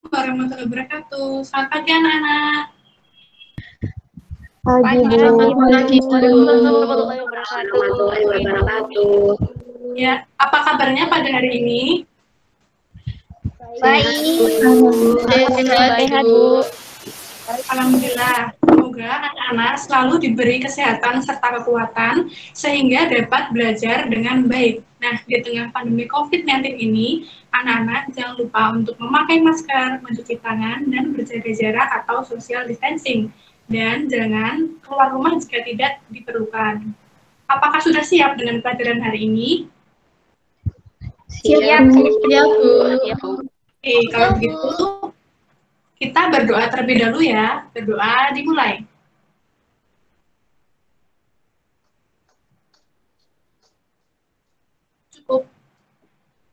Warahmatullahi wabarakatuh. Selamat pagi anak-anak. Pagi, Bu. Pagi, Bu. Warahmatullahi wabarakatuh. Warahmatullahi wabarakatuh. Ya, apa kabarnya pada hari ini? Baik. Sehat, Bu. Alhamdulillah. Semoga anak-anak selalu diberi kesehatan serta kekuatan sehingga dapat belajar dengan baik. Nah, di tengah pandemi COVID-19 ini, anak-anak jangan lupa untuk memakai masker, mencuci tangan, dan berjaga jarak atau social distancing. Dan jangan keluar rumah jika tidak diperlukan. Apakah sudah siap dengan pelajaran hari ini? Siap, Bu. Oke, kalau begitu kita berdoa terlebih dahulu ya. Berdoa dimulai. Cukup.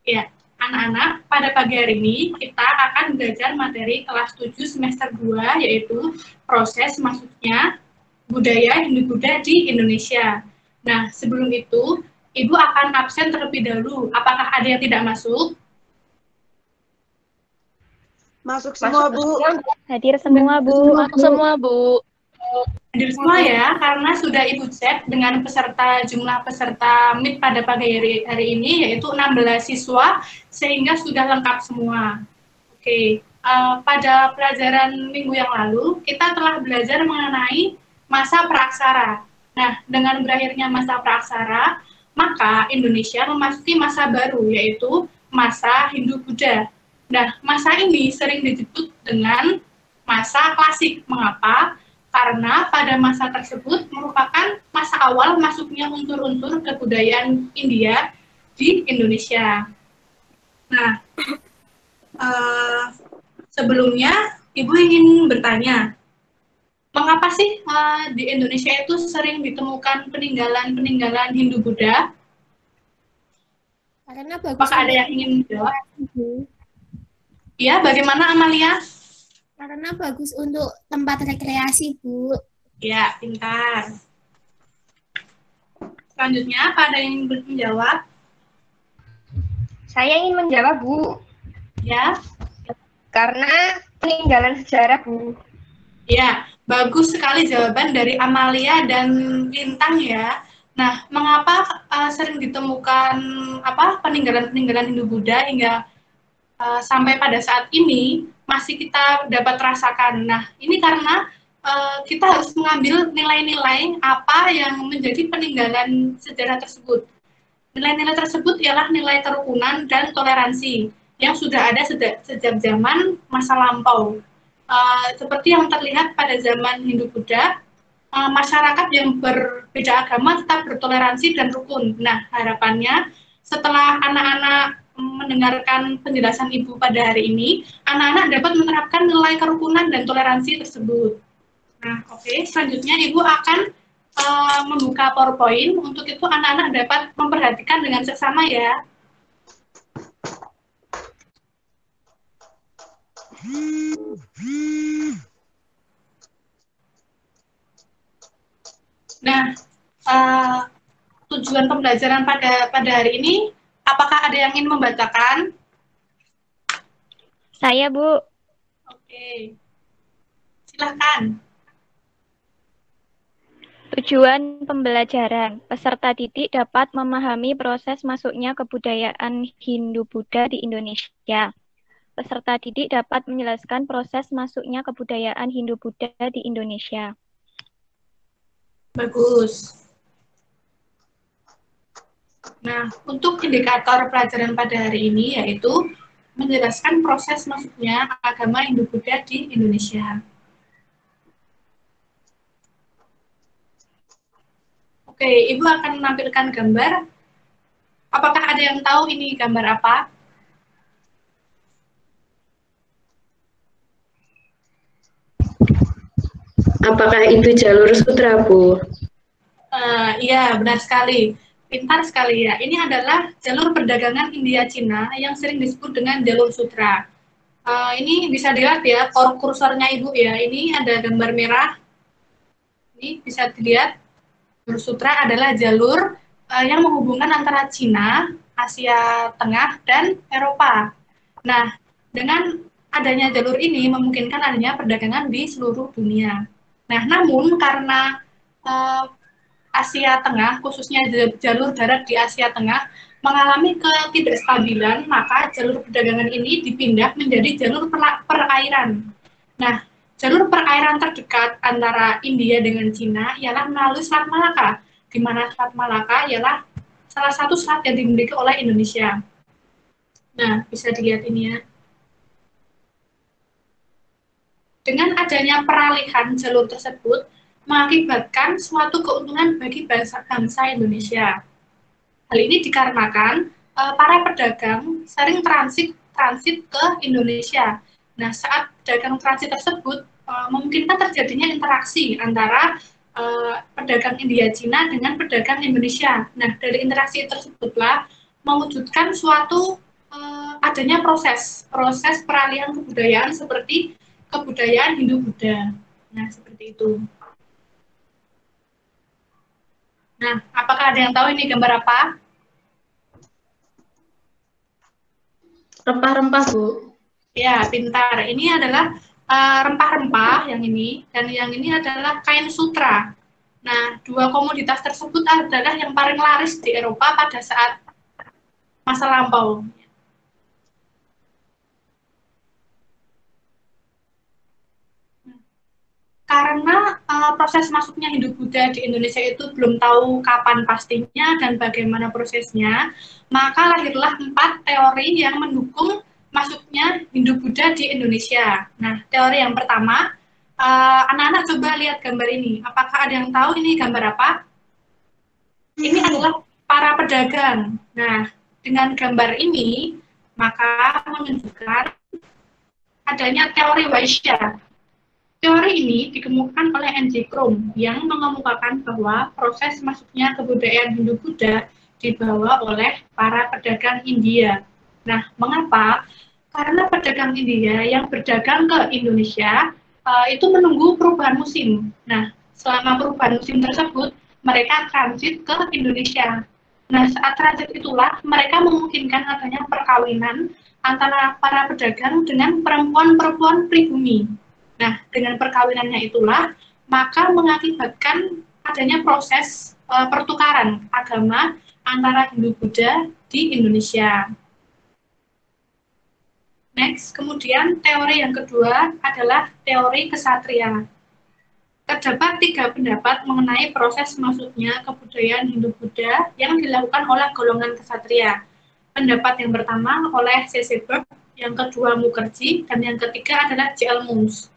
Ya, anak-anak, pada pagi hari ini kita akan belajar materi kelas 7 semester 2 yaitu proses masuknya budaya Hindu-Buddha di Indonesia. Nah, sebelum itu, Ibu akan absen terlebih dahulu. Apakah ada yang tidak masuk? Masuk semua, Bu. Hadir semua, Bu. Hadir semua ya, karena sudah Ibu cek dengan jumlah peserta Meet pada pagi hari ini, yaitu 16 siswa, sehingga sudah lengkap semua. Oke, pada pelajaran minggu yang lalu, kita telah belajar mengenai masa praaksara. Nah, dengan berakhirnya masa praaksara, maka Indonesia memasuki masa baru, yaitu masa Hindu-Buddha. Nah, masa ini sering disebut dengan masa klasik. Mengapa? Karena pada masa tersebut merupakan masa awal masuknya unsur-unsur kebudayaan India di Indonesia. Nah, sebelumnya Ibu ingin bertanya, mengapa sih di Indonesia itu sering ditemukan peninggalan Hindu-Buddha? Karena bagus. Apakah ada yang ingin menjawab? Ya, bagaimana Amalia? Karena bagus untuk tempat rekreasi, Bu. Ya, pintar. Selanjutnya, apa ada yang ingin menjawab? Saya ingin menjawab, Bu. Ya. Karena peninggalan sejarah, Bu. Ya, bagus sekali jawaban dari Amalia dan Lintang ya. Nah, mengapa sering ditemukan peninggalan-peninggalan Hindu-Buddha hingga sampai pada saat ini masih kita dapat rasakan. Nah, ini karena kita harus mengambil nilai-nilai apa yang menjadi peninggalan sejarah tersebut. Nilai-nilai tersebut ialah nilai kerukunan dan toleransi yang sudah ada sejak zaman masa lampau. Seperti yang terlihat pada zaman Hindu-Buddha, masyarakat yang berbeda agama tetap bertoleransi dan rukun. Nah, harapannya setelah anak-anak mendengarkan penjelasan Ibu pada hari ini, anak-anak dapat menerapkan nilai kerukunan dan toleransi tersebut. Nah, oke. Selanjutnya Ibu akan membuka PowerPoint. Untuk itu anak-anak dapat memperhatikan dengan seksama ya. Nah, tujuan pembelajaran pada hari ini, apakah ada yang ingin membacakan? Saya, Bu. Oke, silahkan. Tujuan pembelajaran, peserta didik dapat memahami proses masuknya kebudayaan Hindu-Buddha di Indonesia. Peserta didik dapat menjelaskan proses masuknya kebudayaan Hindu-Buddha di Indonesia. Bagus. Nah, untuk indikator pelajaran pada hari ini yaitu menjelaskan proses masuknya agama Hindu-Buddha di Indonesia. Oke, Ibu akan menampilkan gambar. Apakah ada yang tahu ini gambar apa? Apakah itu jalur sutra, Bu? Iya, benar sekali. Pintar sekali ya. Ini adalah jalur perdagangan India-Cina yang sering disebut dengan jalur sutra. Ini bisa dilihat ya, kursornya Ibu ya. Ini ada gambar merah. Ini bisa dilihat. Jalur sutra adalah jalur yang menghubungkan antara Cina, Asia Tengah, dan Eropa. Nah, dengan adanya jalur ini memungkinkan adanya perdagangan di seluruh dunia. Nah, namun karena Asia Tengah, khususnya jalur darat di Asia Tengah, mengalami ketidakstabilan, maka jalur perdagangan ini dipindah menjadi jalur perairan. Nah, jalur perairan terdekat antara India dengan Cina ialah melalui Selat Malaka, di mana Selat Malaka ialah salah satu selat yang dimiliki oleh Indonesia. Nah, bisa dilihat ini ya. Dengan adanya peralihan jalur tersebut, mengakibatkan suatu keuntungan bagi bangsa Indonesia. Hal ini dikarenakan para pedagang sering transit ke Indonesia. Nah, saat pedagang transit tersebut memungkinkan terjadinya interaksi antara pedagang India Cina dengan pedagang Indonesia. Nah, dari interaksi tersebutlah mewujudkan suatu adanya proses peralihan kebudayaan seperti kebudayaan Hindu-Buddha. Nah, seperti itu. Nah, apakah ada yang tahu ini gambar apa? Rempah-rempah, Bu. Ya, pintar. Ini adalah rempah-rempah yang ini, dan yang ini adalah kain sutra. Nah, dua komoditas tersebut adalah yang paling laris di Eropa pada saat masa lampau. Karena proses masuknya Hindu-Buddha di Indonesia itu belum tahu kapan pastinya dan bagaimana prosesnya, maka lahirlah 4 teori yang mendukung masuknya Hindu-Buddha di Indonesia. Nah, teori yang pertama, anak-anak coba lihat gambar ini. Apakah ada yang tahu ini gambar apa? Ini adalah para pedagang. Nah, dengan gambar ini, maka menunjukkan adanya teori Vaishya. Teori ini dikemukakan oleh N.J. Krom yang mengemukakan bahwa proses masuknya kebudayaan Hindu-Buddha dibawa oleh para pedagang India. Nah, mengapa? Karena pedagang India yang berdagang ke Indonesia itu menunggu perubahan musim. Nah, selama perubahan musim tersebut, mereka transit ke Indonesia. Nah, saat transit itulah mereka memungkinkan adanya perkawinan antara para pedagang dengan perempuan-perempuan pribumi. Nah, dengan perkawinannya itulah, maka mengakibatkan adanya proses pertukaran agama antara Hindu-Buddha di Indonesia. Next, kemudian teori yang kedua adalah teori kesatria. Terdapat 3 pendapat mengenai proses masuknya kebudayaan Hindu-Buddha yang dilakukan oleh golongan kesatria. Pendapat yang pertama oleh C.C. Burke, yang kedua Mukherjee, dan yang ketiga adalah J.L. Muns.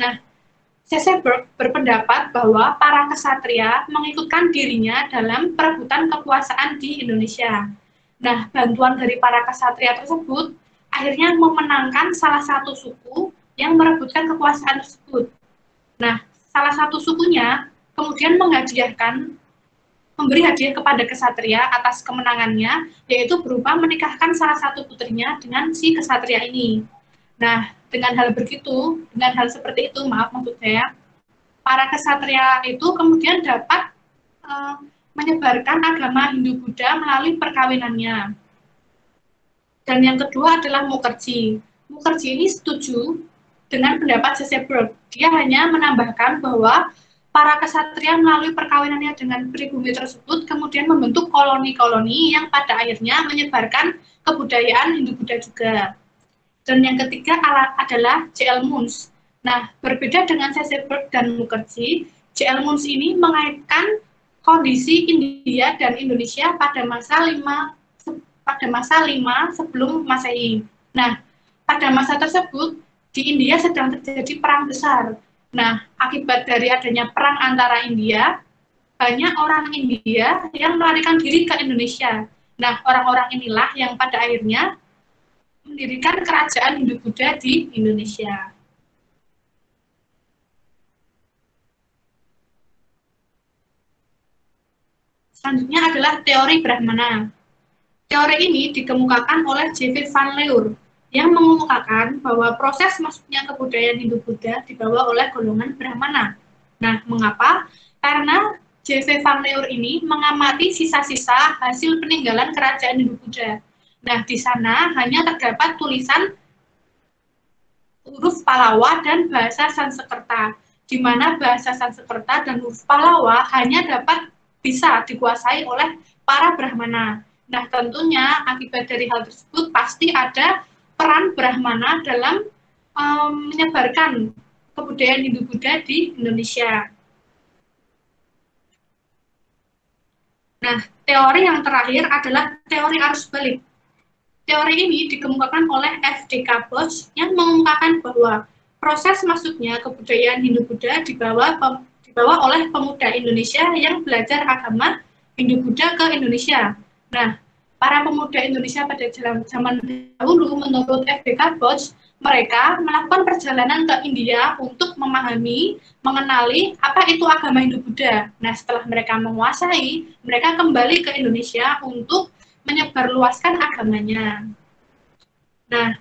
Nah, C.C. Burke berpendapat bahwa para kesatria mengikutkan dirinya dalam perebutan kekuasaan di Indonesia. Nah, bantuan dari para kesatria tersebut akhirnya memenangkan salah satu suku yang merebutkan kekuasaan tersebut. Nah, salah satu sukunya kemudian memberi hadiah kepada kesatria atas kemenangannya, yaitu berupa menikahkan salah satu putrinya dengan si kesatria ini. Nah, dengan hal seperti itu, maksud saya, para kesatria itu kemudian dapat menyebarkan agama Hindu-Buddha melalui perkawinannya. Dan yang kedua adalah Mukherjee. Mukherjee ini setuju dengan pendapat C.C. Burke. Dia hanya menambahkan bahwa para kesatria melalui perkawinannya dengan pribumi tersebut kemudian membentuk koloni-koloni yang pada akhirnya menyebarkan kebudayaan Hindu-Buddha juga. Dan yang ketiga adalah J.L. Muns. Nah, berbeda dengan C.C. Burke dan Mukherjee, J.L. Muns ini mengaitkan kondisi India dan Indonesia pada masa 5 sebelum Masehi. Nah, pada masa tersebut di India sedang terjadi perang besar. Nah, akibat dari adanya perang antara India, banyak orang India yang melarikan diri ke Indonesia. Nah, orang-orang inilah yang pada akhirnya mendirikan kerajaan Hindu-Buddha di Indonesia. Selanjutnya adalah teori Brahmana. Teori ini dikemukakan oleh J.V. Van Leur yang mengemukakan bahwa proses masuknya kebudayaan Hindu-Buddha dibawa oleh golongan Brahmana. Nah, mengapa? Karena J.V. Van Leur ini mengamati sisa-sisa hasil peninggalan kerajaan Hindu-Buddha. Nah, di sana hanya terdapat tulisan Palawa dan bahasa Sanskerta, di mana bahasa Sanskerta dan huruf Palawa hanya dapat bisa dikuasai oleh para Brahmana. Nah, tentunya akibat dari hal tersebut pasti ada peran Brahmana dalam menyebarkan kebudayaan Hindu-Buddha di Indonesia. Nah, teori yang terakhir adalah teori arus balik. Teori ini dikemukakan oleh F.D.K. Bosch yang mengungkapkan bahwa proses masuknya kebudayaan Hindu-Buddha dibawa oleh pemuda Indonesia yang belajar agama Hindu-Buddha ke Indonesia. Nah, para pemuda Indonesia pada zaman dahulu menurut F.D.K. Bosch, mereka melakukan perjalanan ke India untuk memahami, mengenali apa itu agama Hindu-Buddha. Nah, setelah mereka menguasai, mereka kembali ke Indonesia untuk menyebarluaskan agamanya. Nah,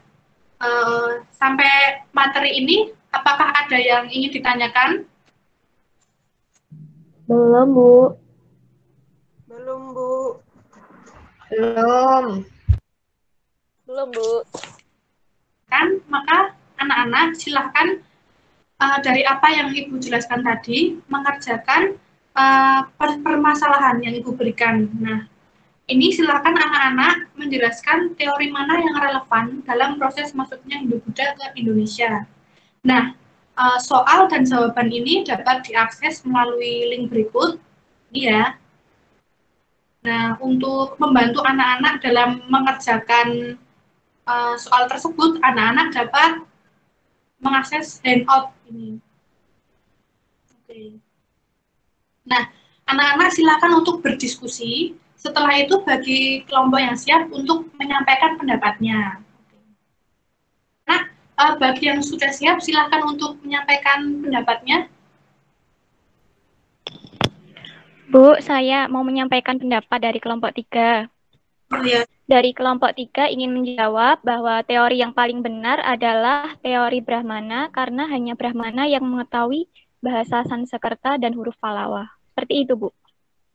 sampai materi ini, apakah ada yang ingin ditanyakan? Belum, Bu. Belum, Bu. Belum. Belum, Bu. Kan, maka anak-anak silahkan dari apa yang Ibu jelaskan tadi, mengerjakan permasalahan yang Ibu berikan. Nah, ini silakan anak-anak menjelaskan teori mana yang relevan dalam proses masuknya Hindu-Buddha ke Indonesia. Nah, soal dan jawaban ini dapat diakses melalui link berikut. Ya. Nah, untuk membantu anak-anak dalam mengerjakan soal tersebut, anak-anak dapat mengakses handout ini. Oke. Nah, anak-anak silakan untuk berdiskusi. Setelah itu bagi kelompok yang siap untuk menyampaikan pendapatnya. Nah, bagi yang sudah siap silakan untuk menyampaikan pendapatnya. Bu, saya mau menyampaikan pendapat dari kelompok 3. Oh, ya. Dari kelompok 3 ingin menjawab bahwa teori yang paling benar adalah teori Brahmana karena hanya Brahmana yang mengetahui bahasa Sanskerta dan huruf Palawa. Seperti itu, Bu.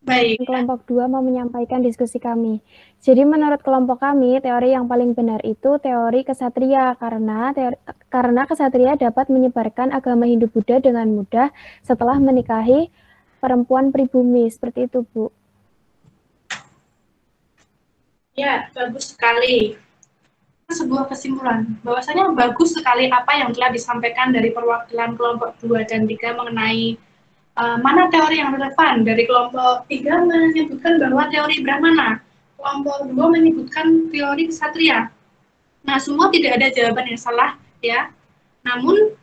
Baik. Kelompok 2 mau menyampaikan diskusi kami. Jadi menurut kelompok kami, teori yang paling benar itu teori kesatria karena kesatria dapat menyebarkan agama Hindu-Buddha dengan mudah setelah menikahi perempuan pribumi. Seperti itu, Bu. Ya, bagus sekali. Sebuah kesimpulan, bahwasanya bagus sekali apa yang telah disampaikan dari perwakilan kelompok 2 dan 3 mengenai mana teori yang relevan. Dari kelompok 3 menyebutkan bahwa teori Brahmana, kelompok 2 menyebutkan teori Ksatria. Nah, semua tidak ada jawaban yang salah, ya. Namun,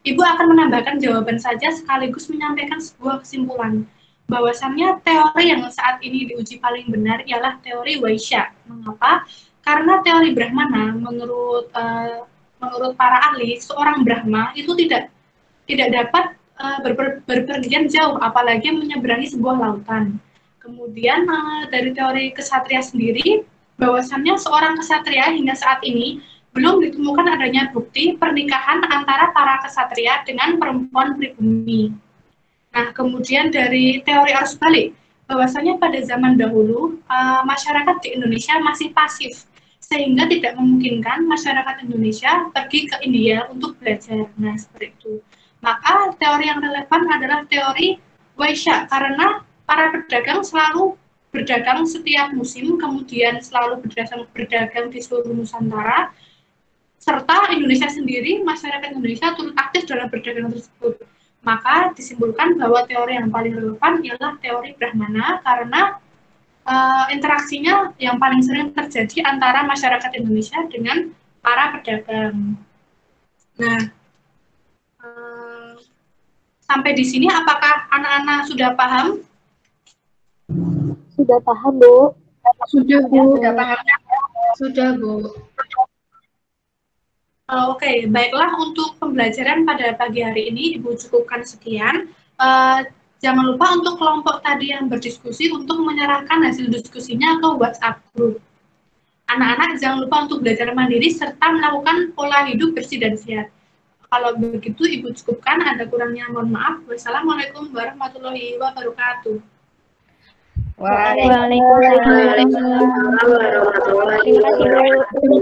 Ibu akan menambahkan jawaban saja sekaligus menyampaikan sebuah kesimpulan. Bahwasannya teori yang saat ini diuji paling benar ialah teori Vaishya. Mengapa? Karena teori Brahmana menurut para ahli, seorang Brahma itu tidak dapat berpergian jauh, apalagi menyeberangi sebuah lautan. Kemudian dari teori kesatria sendiri, bahwasannya seorang kesatria hingga saat ini belum ditemukan adanya bukti pernikahan antara para kesatria dengan perempuan pribumi. Nah, kemudian dari teori arus balik, bahwasanya pada zaman dahulu masyarakat di Indonesia masih pasif, sehingga tidak memungkinkan masyarakat Indonesia pergi ke India untuk belajar. Nah, seperti itu. Maka teori yang relevan adalah teori Vaishya, karena para pedagang selalu berdagang setiap musim, kemudian selalu berdagang di seluruh Nusantara, serta Indonesia sendiri, masyarakat Indonesia turut aktif dalam berdagang tersebut. Maka disimpulkan bahwa teori yang paling relevan ialah teori Brahmana karena interaksinya yang paling sering terjadi antara masyarakat Indonesia dengan para pedagang. Nah, sampai di sini apakah anak-anak sudah paham? Sudah paham, Bu? Sudah, Bu. Sudah paham? Sudah, Bu. Oke, baiklah untuk pembelajaran pada pagi hari ini Ibu cukupkan sekian. Jangan lupa untuk kelompok tadi yang berdiskusi untuk menyerahkan hasil diskusinya ke WhatsApp group. Anak-anak jangan lupa untuk belajar mandiri serta melakukan pola hidup bersih dan sehat. Kalau begitu Ibu cukupkan, ada kurangnya mohon maaf. Wassalamualaikum warahmatullahi wabarakatuh. Waalaikumsalam warahmatullahi wabarakatuh. Waalaikumsalam warahmatullahi wabarakatuh.